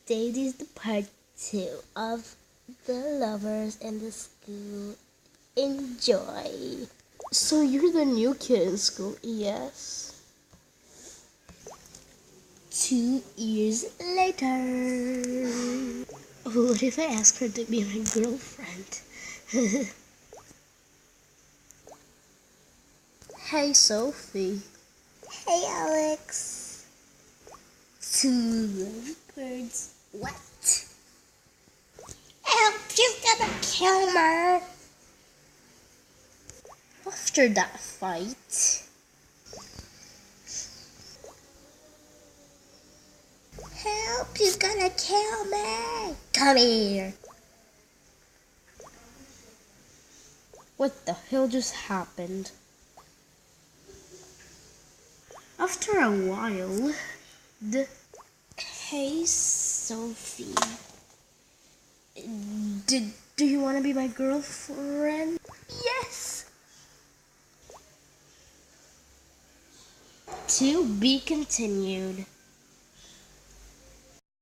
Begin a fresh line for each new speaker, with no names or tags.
Today is the part 2 of the lovers in the school. Enjoy. So you're the new kid in school? Yes. 2 years later. What if I ask her to be my girlfriend? Hey Sophie. Hey Alex. 2 lovebirds. What? Help, she's gonna kill me. After that fight, help, he's gonna kill me. Come here. What the hell just happened? After a while, Hey Sophie, do you want to be my girlfriend? Yes. To be continued.